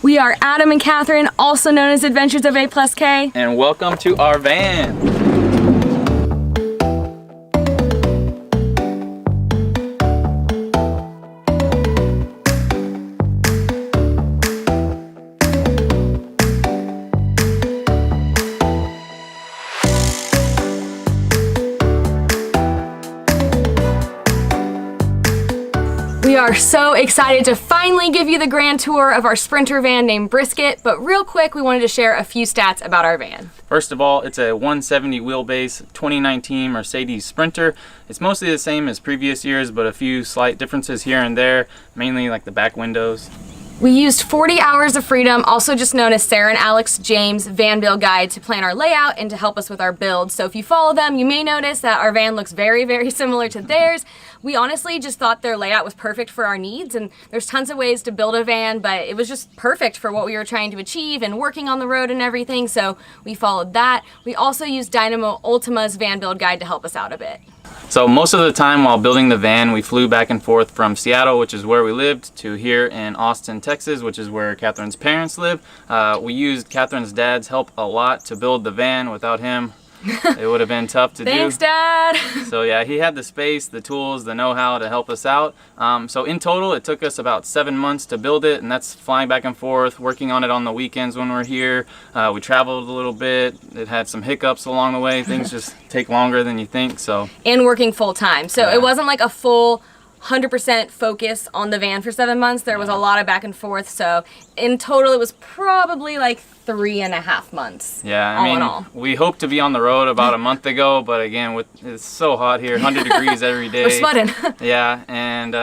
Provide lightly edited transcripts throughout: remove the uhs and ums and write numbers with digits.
We are Adam and Kathryn, also known as Adventures of A+K. And welcome to our van. We are so excited to finally give you the grand tour of our Sprinter van named Brisket, but real quick, we wanted to share a few stats about our van. First of all, it's a 170 wheelbase 2019 Mercedes Sprinter. It's mostly the same as previous years, but a few slight differences here and there, mainly like the back windows. We used 40 Hours of Freedom, also just known as Sarah and Alex James' van build guide, to plan our layout and to help us with our build. So if you follow them, you may notice that our van looks very, very similar to theirs. We honestly just thought their layout was perfect for our needs, and there's tons of ways to build a van, but it was just perfect for what we were trying to achieve and working on the road and everything, so we followed that. We also used Dynamo Ultima's van build guide to help us out a bit. So most of the time while building the van, we flew back and forth from Seattle, which is where we lived, to here in Austin, Texas, which is where Kathryn's parents live. We used Kathryn's dad's help a lot to build the van. Without him, it would have been tough to do. Thanks, Dad! So yeah, he had the space, the tools, the know-how to help us out. So in total, it took us about 7 months to build it, and that's flying back and forth, working on it on the weekends when we're here. We traveled a little bit. It had some hiccups along the way. Things just take longer than you think, so. And working full-time. So yeah. It wasn't like a full 100% focus on the van for 7 months. There was a lot of back and forth, so in total it was probably like 3.5 months. Yeah, I mean, we hoped to be on the road about a month ago, but again, it's so hot here, 100 degrees every day. We're sweating. Yeah, and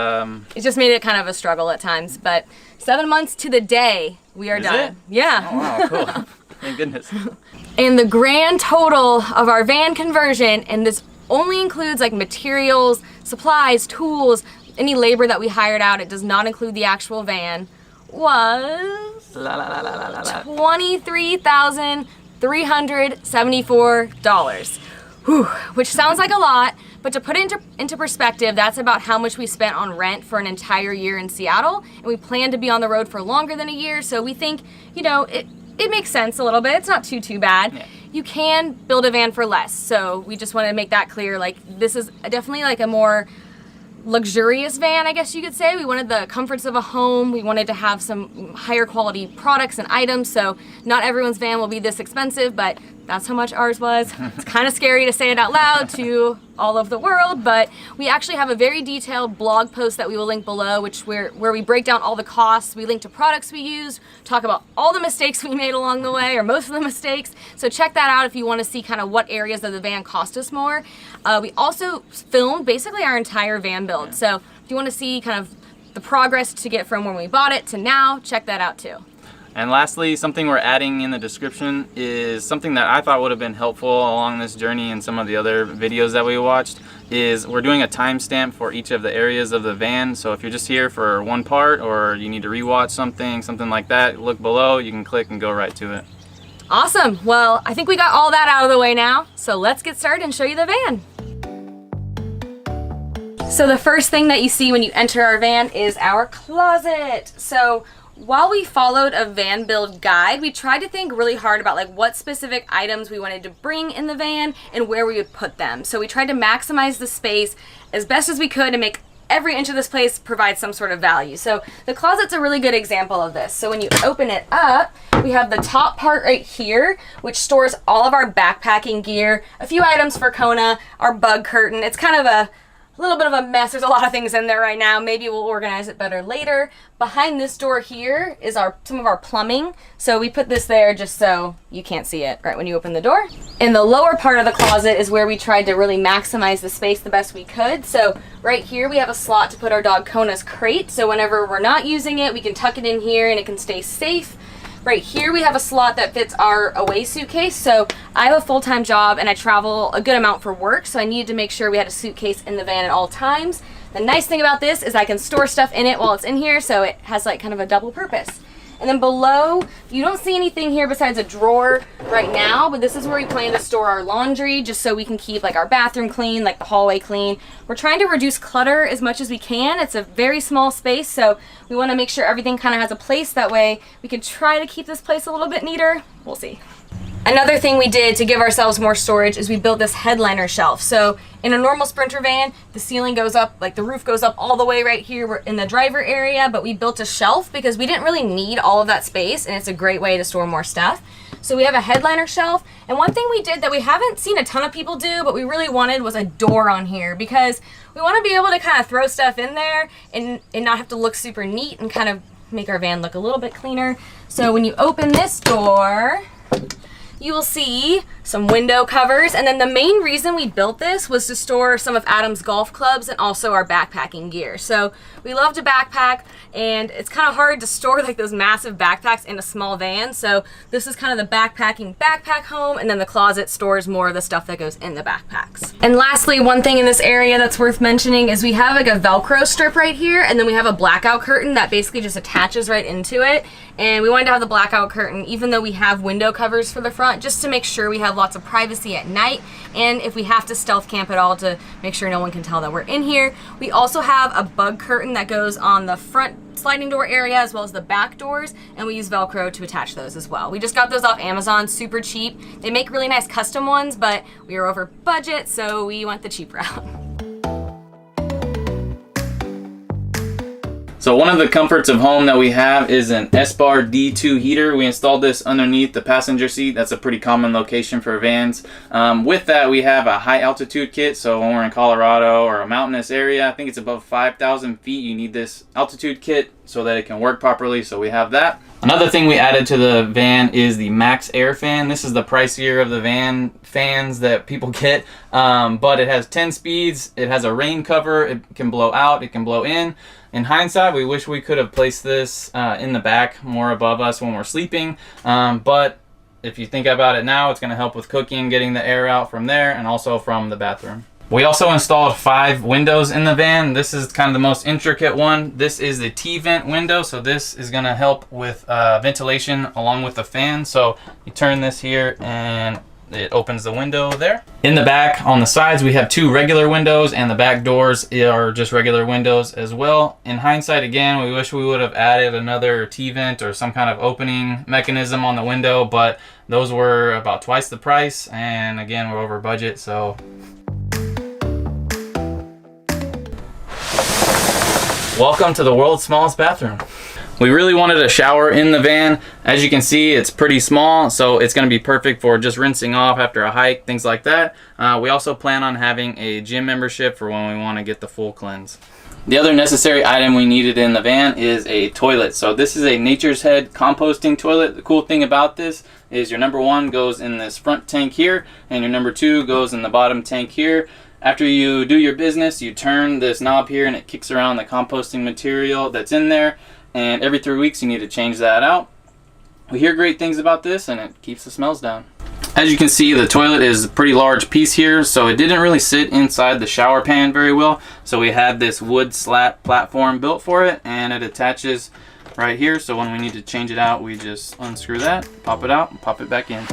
it just made it kind of a struggle at times, but 7 months to the day, we are done. It? Yeah. Oh, wow, cool. Thank goodness. And the grand total of our van conversion, and this only includes like materials, supplies, tools, any labor that we hired out, it does not include the actual van, was $23,374. Which sounds like a lot, but to put it into perspective, that's about how much we spent on rent for an entire year in Seattle, and we plan to be on the road for longer than a year, so we think, you know, it makes sense a little bit. It's not too bad. Yeah. You can build a van for less, so we just want to make that clear. Like, this is definitely like a more luxurious van, I guess you could say. We wanted the comforts of a home. We wanted to have some higher quality products and items, so not everyone's van will be this expensive, but that's how much ours was. It's kind of scary to say it out loud to all of the world, but we actually have a very detailed blog post that we will link below, where we break down all the costs. We link to products we used, talk about all the mistakes we made along the way, or most of the mistakes. So check that out if you want to see kind of what areas of the van cost us more. We also filmed basically our entire van build. So if you want to see kind of the progress to get from when we bought it to now, check that out too. And lastly, something we're adding in the description is something that I thought would have been helpful along this journey and some of the other videos that we watched, is we're doing a timestamp for each of the areas of the van. So if you're just here for one part, or you need to rewatch something like that, look below, you can click and go right to it. Awesome. Well, I think we got all that out of the way now, so let's get started and show you the van. So the first thing that you see when you enter our van is our closet. So while we followed a van build guide, we tried to think really hard about like what specific items we wanted to bring in the van and where we would put them. So we tried to maximize the space as best as we could and make every inch of this place provide some sort of value. So the closet's a really good example of this. So when you open it up, we have the top part right here, which stores all of our backpacking gear, a few items for Kona, our bug curtain. It's kind of a little bit of a mess. There's a lot of things in there right now. Maybe we'll organize it better later. Behind this door here is some of our plumbing. So we put this there just so you can't see it right when you open the door. In the lower part of the closet is where we tried to really maximize the space the best we could. So right here we have a slot to put our dog Kona's crate. So whenever we're not using it, we can tuck it in here and it can stay safe. Right here we have a slot that fits our away suitcase. So I have a full-time job and I travel a good amount for work, so I needed to make sure we had a suitcase in the van at all times. The nice thing about this is I can store stuff in it while it's in here, so it has like kind of a double purpose. And then below, you don't see anything here besides a drawer right now, but this is where we plan to store our laundry, just so we can keep like our bathroom clean, like the hallway clean. We're trying to reduce clutter as much as we can. It's a very small space, so we want to make sure everything kind of has a place. That way we can try to keep this place a little bit neater. We'll see. Another thing we did to give ourselves more storage is we built this headliner shelf. So in a normal Sprinter van, the ceiling goes up, like the roof goes up all the way right here in the driver area, but we built a shelf because we didn't really need all of that space, and it's a great way to store more stuff. So we have a headliner shelf, and one thing we did that we haven't seen a ton of people do, but we really wanted, was a door on here, because we want to be able to kind of throw stuff in there and not have to look super neat and kind of make our van look a little bit cleaner. So when you open this door, you will see some window covers, and then the main reason we built this was to store some of Adam's golf clubs and also our backpacking gear. So we love to backpack, and it's kind of hard to store like those massive backpacks in a small van. So this is kind of the backpacking backpack home, and then the closet stores more of the stuff that goes in the backpacks. And lastly, one thing in this area that's worth mentioning is we have like a Velcro strip right here, and then we have a blackout curtain that basically just attaches right into it. And we wanted to have the blackout curtain, even though we have window covers for the front, just to make sure we have lots of privacy at night, and if we have to stealth camp at all, to make sure no one can tell that we're in here. We also have a bug curtain that goes on the front sliding door area as well as the back doors, and we use Velcro to attach those as well. We just got those off Amazon, super cheap. They make really nice custom ones, but we were over budget, so we went the cheap route. So one of the comforts of home that we have is an S-Bar D2 heater. We installed this underneath the passenger seat. That's a pretty common location for vans. With that, we have a high altitude kit. So when we're in Colorado or a mountainous area, I think it's above 5,000 feet, you need this altitude kit so that it can work properly. So we have that. Another thing we added to the van is the Max Air fan. This is the pricier of the van fans that people get, but it has 10 speeds. It has a rain cover. It can blow out, it can blow in. In hindsight, we wish we could have placed this in the back more above us when we're sleeping, but if you think about it now, it's going to help with cooking, getting the air out from there, and also from the bathroom. We also installed 5 windows in the van. This is kind of the most intricate one. This is the T-vent window, so this is going to help with ventilation along with the fan. So you turn this here and it opens the window there. In the back, on the sides, we have 2 regular windows, and the back doors are just regular windows as well. In hindsight, again, we wish we would have added another T-vent or some kind of opening mechanism on the window, but those were about twice the price, and again, we're over budget, so. Welcome to the world's smallest bathroom. We really wanted a shower in the van. As you can see, it's pretty small, so it's gonna be perfect for just rinsing off after a hike, things like that. We also plan on having a gym membership for when we wanna get the full cleanse. The other necessary item we needed in the van is a toilet. So this is a Nature's Head composting toilet. The cool thing about this is your number 1 goes in this front tank here, and your number 2 goes in the bottom tank here. After you do your business, you turn this knob here and it kicks around the composting material that's in there. And every 3 weeks you need to change that out. We hear great things about this, and it keeps the smells down. As you can see, the toilet is a pretty large piece here, so it didn't really sit inside the shower pan very well. So we had this wood slat platform built for it, and it attaches right here. So when we need to change it out, we just unscrew that, pop it out, and pop it back in.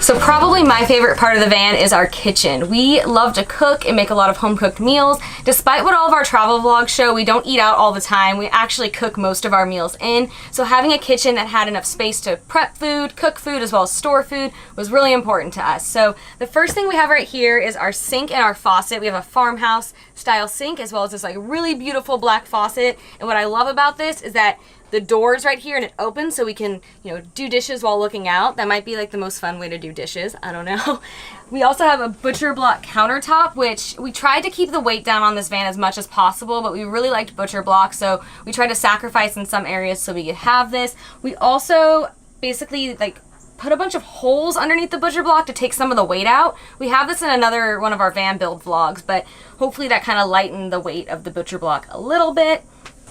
So probably my favorite part of the van is our kitchen. We love to cook and make a lot of home-cooked meals. Despite what all of our travel vlogs show, we don't eat out all the time. We actually cook most of our meals in. So having a kitchen that had enough space to prep food, cook food, as well as store food was really important to us. So the first thing we have right here is our sink and our faucet. We have a farmhouse style sink as well as this like really beautiful black faucet. And what I love about this is that the door's right here and it opens so we can, do dishes while looking out. That might be like the most fun way to do dishes. I don't know. We also have a butcher block countertop, which we tried to keep the weight down on this van as much as possible, but we really liked butcher block, so we tried to sacrifice in some areas so we could have this. We also basically put a bunch of holes underneath the butcher block to take some of the weight out. We have this in another one of our van build vlogs, but hopefully that kind of lightened the weight of the butcher block a little bit.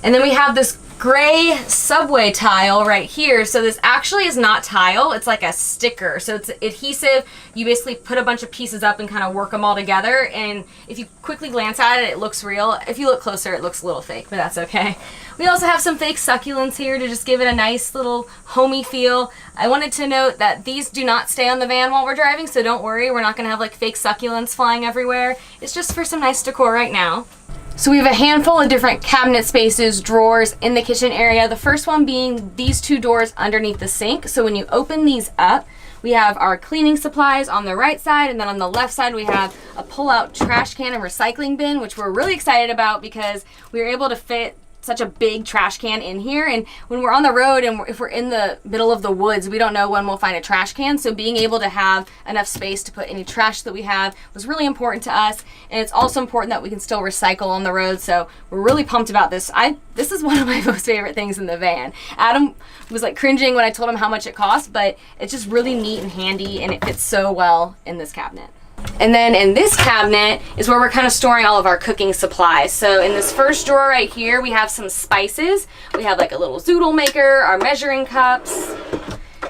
And then we have this gray subway tile right here. So this actually is not tile, it's like a sticker. So it's adhesive. You basically put a bunch of pieces up and kind of work them all together. And if you quickly glance at it, it looks real. If you look closer, it looks a little fake, but that's okay. We also have some fake succulents here to just give it a nice little homey feel. I wanted to note that these do not stay on the van while we're driving, so don't worry, we're not gonna have like fake succulents flying everywhere. It's just for some nice decor right now. So we have a handful of different cabinet spaces, drawers in the kitchen area. The first one being these two doors underneath the sink. So when you open these up, we have our cleaning supplies on the right side, and then on the left side we have a pull-out trash can and recycling bin, which we're really excited about because we were able to fit such a big trash can in here. And when we're on the road and if we're in the middle of the woods, we don't know when we'll find a trash can. So being able to have enough space to put any trash that we have was really important to us. And it's also important that we can still recycle on the road. So we're really pumped about this. This is one of my most favorite things in the van. Adam was like cringing when I told him how much it cost, but it's just really neat and handy, and it fits so well in this cabinet. And then in this cabinet is where we're kind of storing all of our cooking supplies. So in this first drawer right here, we have some spices. We have like a little zoodle maker, our measuring cups.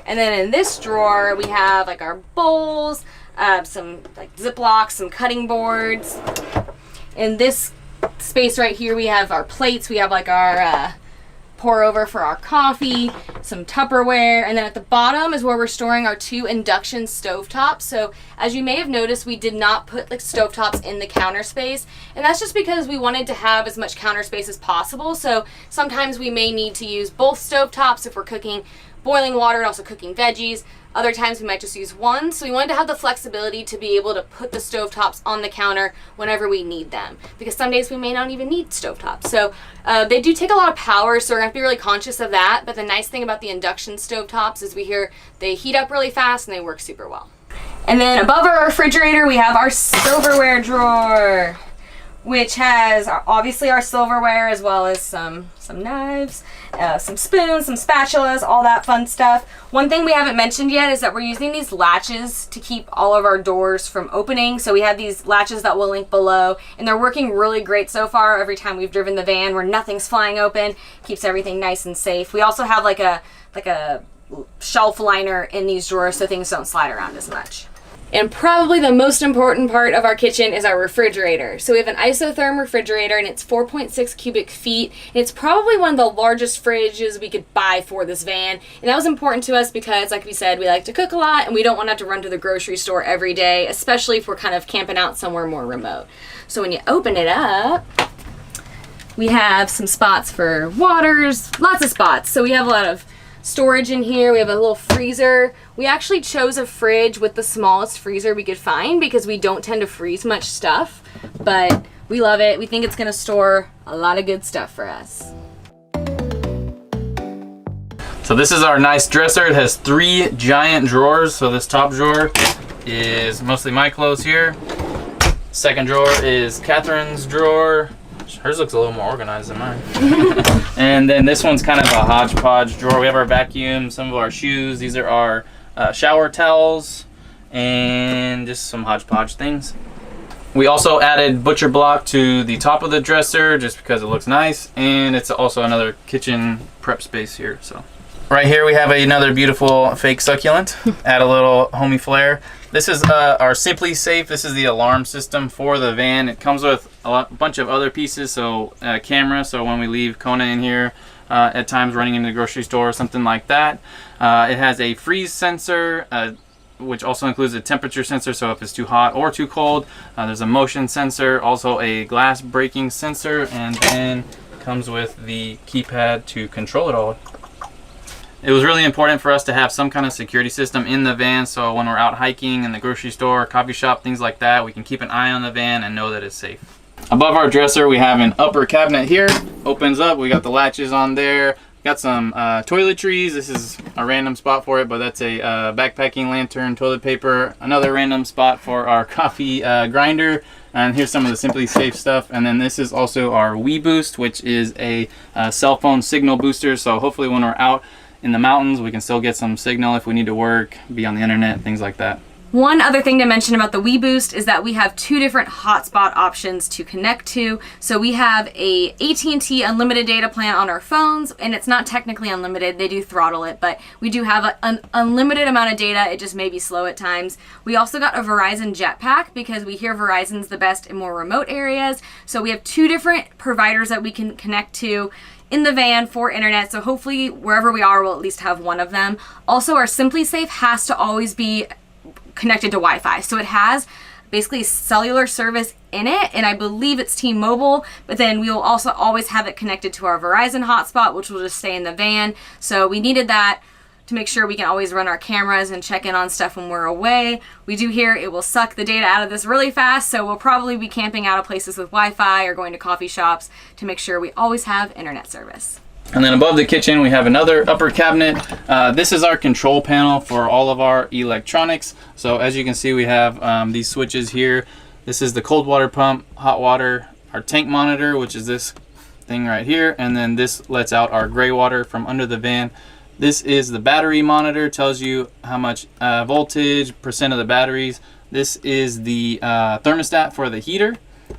And then in this drawer, we have like our bowls, some like Ziplocs, some cutting boards. In this space right here, we have our plates. We have like our pour over for our coffee, some Tupperware, and then at the bottom is where we're storing our 2 induction stovetops. So as you may have noticed, we did not put like stovetops in the counter space, and that's just because we wanted to have as much counter space as possible. So sometimes we may need to use both stovetops if we're cooking boiling water and also cooking veggies. Other times we might just use one. So we wanted to have the flexibility to be able to put the stovetops on the counter whenever we need them, because some days we may not even need stovetops. So they do take a lot of power, so we're gonna have to be really conscious of that. But the nice thing about the induction stovetops is they heat up really fast and they work super well. And then above our refrigerator, we have our silverware drawer, which has obviously our silverware as well as some knives, some spoons, some spatulas, all that fun stuff. One thing we haven't mentioned yet is that we're using these latches to keep all of our doors from opening. So we have these latches that we'll link below, and they're working really great so far every time we've driven the van, where nothing's flying open, keeps everything nice and safe. We also have like a shelf liner in these drawers so things don't slide around as much. And probably the most important part of our kitchen is our refrigerator. So we have an isotherm refrigerator, and it's 4.6 cubic feet. And it's probably one of the largest fridges we could buy for this van. And that was important to us because, like we said, we like to cook a lot and we don't want to have to run to the grocery store every day, especially if we're kind of camping out somewhere more remote. So when you open it up, we have some spots for waters, lots of spots. So we have a lot of storage in here. We have a little freezer. We actually chose a fridge with the smallest freezer we could find because we don't tend to freeze much stuff, but we love it. We think it's gonna store a lot of good stuff for us. So this is our nice dresser. It has 3 giant drawers. So this top drawer is mostly my clothes here. Second drawer is Kathryn's drawer. Hers looks a little more organized than mine. And then this one's kind of a hodgepodge drawer. We have our vacuum, some of our shoes. These are our shower towels, and just some hodgepodge things. We also added butcher block to the top of the dresser just because it looks nice, and it's also another kitchen prep space here. So right here we have another beautiful fake succulent. Add a little homey flair. This is our Simply Safe. This is the alarm system for the van. It comes with a bunch of other pieces, so camera, so when we leave Kona in here, at times running into the grocery store or something like that. It has a freeze sensor, which also includes a temperature sensor, so if it's too hot or too cold. There's a motion sensor, also a glass breaking sensor, and then comes with the keypad to control it all. It was really important for us to have some kind of security system in the van, so when we're out hiking in the grocery store, coffee shop, things like that, we can keep an eye on the van and know that it's safe. Above our dresser, we have an upper cabinet here. Opens up, we got the latches on there. Got some toiletries. This is a random spot for it, but that's a backpacking lantern, toilet paper. Another random spot for our coffee grinder. And here's some of the Simply Safe stuff. And then this is also our WeBoost, which is a cell phone signal booster. So hopefully when we're out in the mountains, we can still get some signal if we need to work, be on the internet, things like that. One other thing to mention about the WeBoost is that we have 2 different hotspot options to connect to. So we have a AT&T unlimited data plan on our phones, and it's not technically unlimited. They do throttle it, but we do have an unlimited amount of data. It just may be slow at times. We also got a Verizon Jetpack because we hear Verizon's the best in more remote areas. So we have 2 different providers that we can connect to in the van for internet, so hopefully wherever we are we'll at least have one of them. Also, our Simply Safe has to always be connected to Wi-Fi, so it has basically cellular service in it, and I believe it's T-Mobile, but then we will also always have it connected to our Verizon hotspot, which will just stay in the van. So we needed that to make sure we can always run our cameras and check in on stuff when we're away. We do hear it will suck the data out of this really fast, so we'll probably be camping out of places with Wi-Fi or going to coffee shops to make sure we always have internet service. And then above the kitchen, we have another upper cabinet. This is our control panel for all of our electronics. So as you can see, we have these switches here. This is the cold water pump, hot water, our tank monitor, which is this thing right here. And then this lets out our gray water from under the van. This is the battery monitor, tells you how much voltage, percent of the batteries. This is the thermostat for the heater.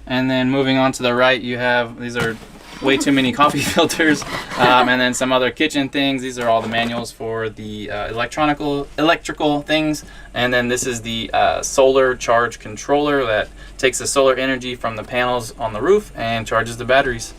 And then moving on to the right, you have, these are way too many coffee filters, and then some other kitchen things. These are all the manuals for the electrical things. And then this is the solar charge controller that takes the solar energy from the panels on the roof and charges the batteries.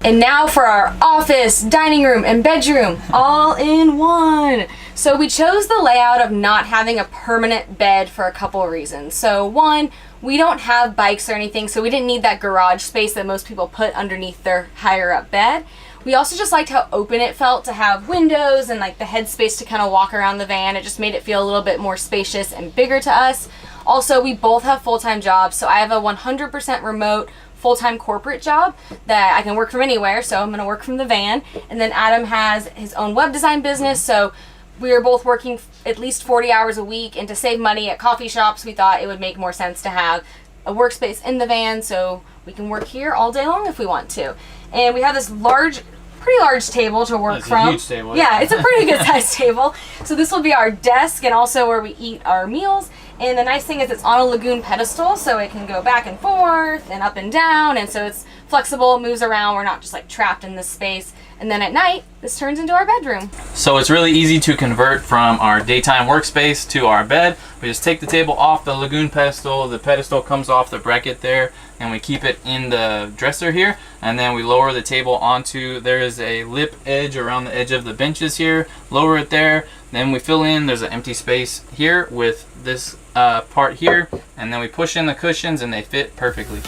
And now for our office, dining room, and bedroom, all in one. So we chose the layout of not having a permanent bed for a couple of reasons. So one, we don't have bikes or anything, so we didn't need that garage space that most people put underneath their higher up bed. We also just liked how open it felt to have windows and like the headspace to kind of walk around the van. It just made it feel a little bit more spacious and bigger to us. Also, we both have full-time jobs, so I have a 100% remote full-time corporate job that I can work from anywhere, so I'm gonna work from the van. And then Adam has his own web design business, so we are both working at least 40 hours a week, and to save money at coffee shops, we thought it would make more sense to have a workspace in the van so we can work here all day long if we want to. And we have this pretty large table to work from. It's a huge table. Yeah, it's a pretty good sized table. So this will be our desk and also where we eat our meals. And the nice thing is it's on a lagoon pedestal, so it can go back and forth and up and down, and so it's flexible, it moves around. We're not just like trapped in this space. And then at night, this turns into our bedroom. So it's really easy to convert from our daytime workspace to our bed. We just take the table off the lagoon pedestal. The pedestal comes off the bracket there, and we keep it in the dresser here. And then we lower the table onto, there is a lip edge around the edge of the benches here. Lower it there. Then we fill in, there's an empty space here with this part here. And then we push in the cushions and they fit perfectly.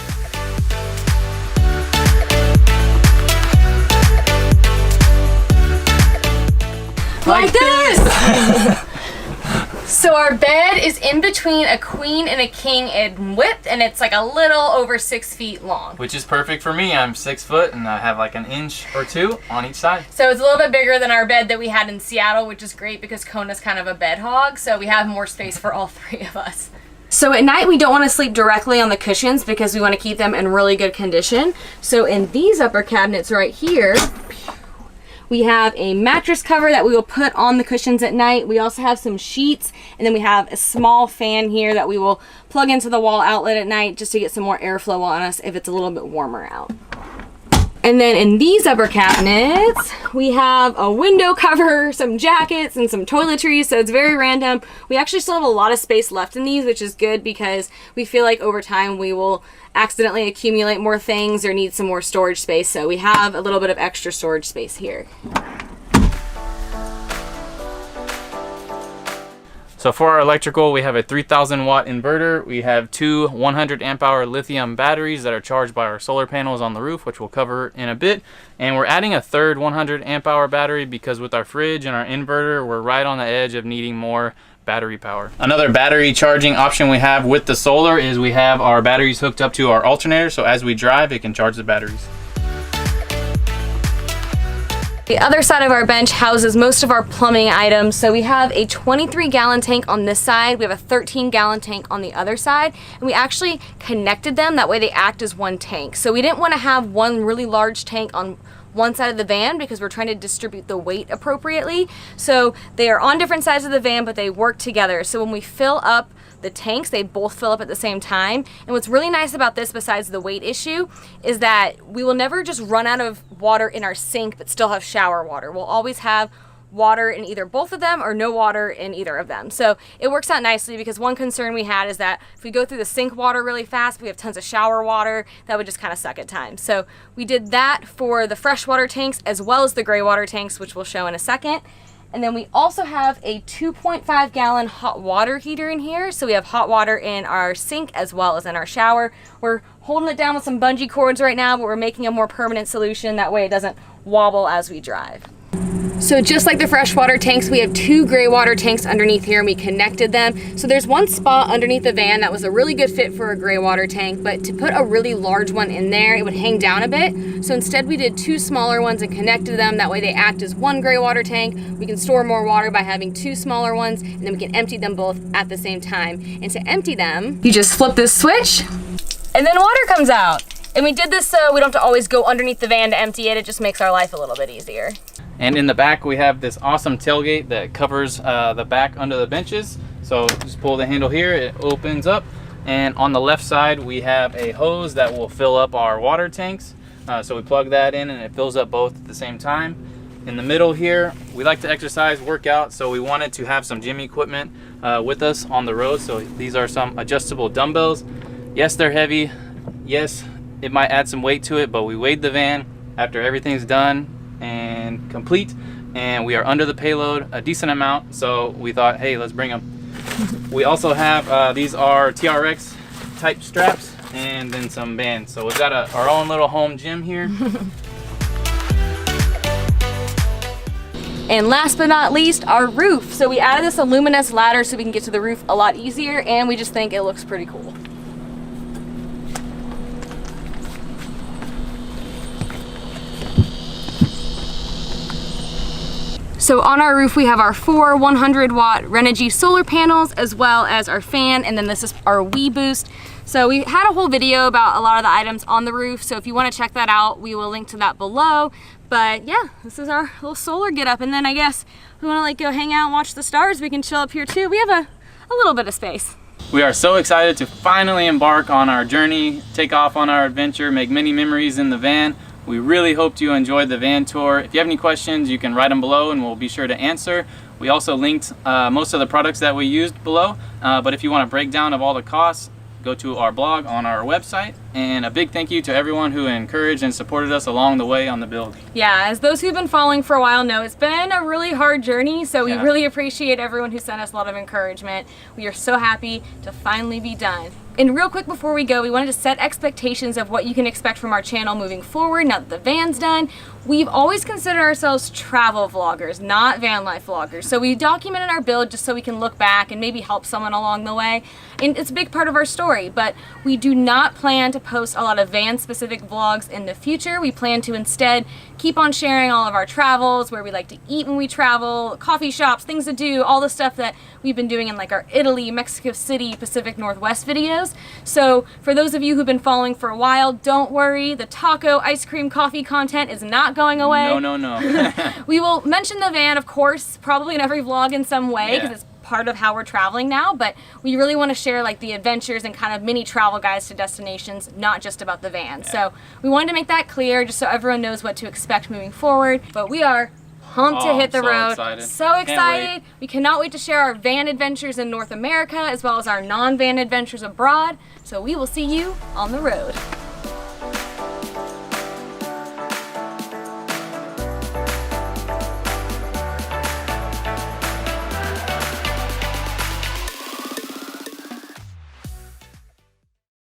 Like this! So our bed is in between a queen and a king in width, and it's like a little over 6 feet long. Which is perfect for me. I'm 6 foot and I have like an inch or two on each side. So it's a little bit bigger than our bed that we had in Seattle, which is great because Kona's kind of a bed hog, so we have more space for all 3 of us. So at night we don't want to sleep directly on the cushions because we want to keep them in really good condition. So in these upper cabinets right here, we have a mattress cover that we will put on the cushions at night. We also have some sheets, and then we have a small fan here that we will plug into the wall outlet at night just to get some more airflow on us if it's a little bit warmer out. And then in these upper cabinets, we have a window cover, some jackets, and some toiletries, so it's very random. We actually still have a lot of space left in these, which is good because we feel like over time we will accidentally accumulate more things or need some more storage space, so we have a little bit of extra storage space here. So for our electrical, we have a 3,000 watt inverter. We have 2 100 amp hour lithium batteries that are charged by our solar panels on the roof, which we'll cover in a bit. And we're adding a third 100 amp hour battery because with our fridge and our inverter, we're right on the edge of needing more battery power. Another battery charging option we have with the solar is we have our batteries hooked up to our alternator, so as we drive, it can charge the batteries. The other side of our bench houses most of our plumbing items. So we have a 23-gallon tank on this side. We have a 13-gallon tank on the other side. And we actually connected them. That way they act as one tank. So we didn't want to have one really large tank on one side of the van because we're trying to distribute the weight appropriately. So they are on different sides of the van, but they work together. So when we fill up the tanks, they both fill up at the same time. And what's really nice about this, besides the weight issue, is that we will never just run out of water in our sink but still have shower water. We'll always have water in either both of them or no water in either of them. So it works out nicely, because one concern we had is that if we go through the sink water really fast, we have tons of shower water, that would just kind of suck at times. So we did that for the freshwater tanks as well as the gray water tanks, which we'll show in a second. And then we also have a 2.5 gallon hot water heater in here. So we have hot water in our sink as well as in our shower. We're holding it down with some bungee cords right now, but we're making a more permanent solution. That way it doesn't wobble as we drive. So just like the freshwater tanks, we have 2 gray water tanks underneath here, and we connected them. So there's one spot underneath the van that was a really good fit for a gray water tank, but to put a really large one in there, it would hang down a bit. So instead we did 2 smaller ones and connected them. That way they act as one gray water tank. We can store more water by having 2 smaller ones, and then we can empty them both at the same time. And to empty them, you just flip this switch and then water comes out. And we did this so we don't have to always go underneath the van to empty it. It just makes our life a little bit easier. And in the back, we have this awesome tailgate that covers the back under the benches. So just pull the handle here, it opens up. And on the left side, we have a hose that will fill up our water tanks. So we plug that in and it fills up both at the same time. In the middle here, we like to exercise, work out, so we wanted to have some gym equipment with us on the road. So these are some adjustable dumbbells. Yes, they're heavy. Yes, it might add some weight to it, but we weighed the van after everything's done and complete, and we are under the payload a decent amount, so we thought, hey, let's bring them. We also have these are TRX type straps and then some bands, so we've got our own little home gym here. And last but not least, our roof. So we added this aluminous ladder so we can get to the roof a lot easier, and we just think it looks pretty cool. So on our roof, we have our 4 100-watt Renogy solar panels, as well as our fan, and then this is our Wii Boost. So we had a whole video about a lot of the items on the roof, so if you want to check that out, we will link to that below. But yeah, this is our little solar get up, and then I guess if we want to like go hang out and watch the stars, we can chill up here too. We have a little bit of space. We are so excited to finally embark on our journey, take off on our adventure, make many memories in the van. We really hoped you enjoyed the van tour. If you have any questions, you can write them below and we'll be sure to answer. We also linked most of the products that we used below, but if you want a breakdown of all the costs, go to our blog on our website. And a big thank you to everyone who encouraged and supported us along the way on the build. Yeah, as those who've been following for a while know, it's been a really hard journey, so we really appreciate everyone who sent us a lot of encouragement. We are so happy to finally be done. And real quick before we go, we wanted to set expectations of what you can expect from our channel moving forward now that the van's done. We've always considered ourselves travel vloggers, not van life vloggers. So we documented our build just so we can look back and maybe help someone along the way. And it's a big part of our story, but we do not plan to post a lot of van specific vlogs in the future. We plan to instead keep on sharing all of our travels, where we like to eat when we travel, coffee shops, things to do, all the stuff that we've been doing in like our Italy, Mexico City, Pacific Northwest videos. So for those of you who've been following for a while, don't worry, the taco, ice cream, coffee content is not going away. No. We will mention the van, of course, probably in every vlog in some way, because it's part of how we're traveling now, but we really want to share like the adventures and kind of mini travel guides to destinations, not just about the van. So we wanted to make that clear just so everyone knows what to expect moving forward, but we are pumped to hit the road. So excited. We cannot wait to share our van adventures in North America as well as our non-van adventures abroad. So we will see you on the road.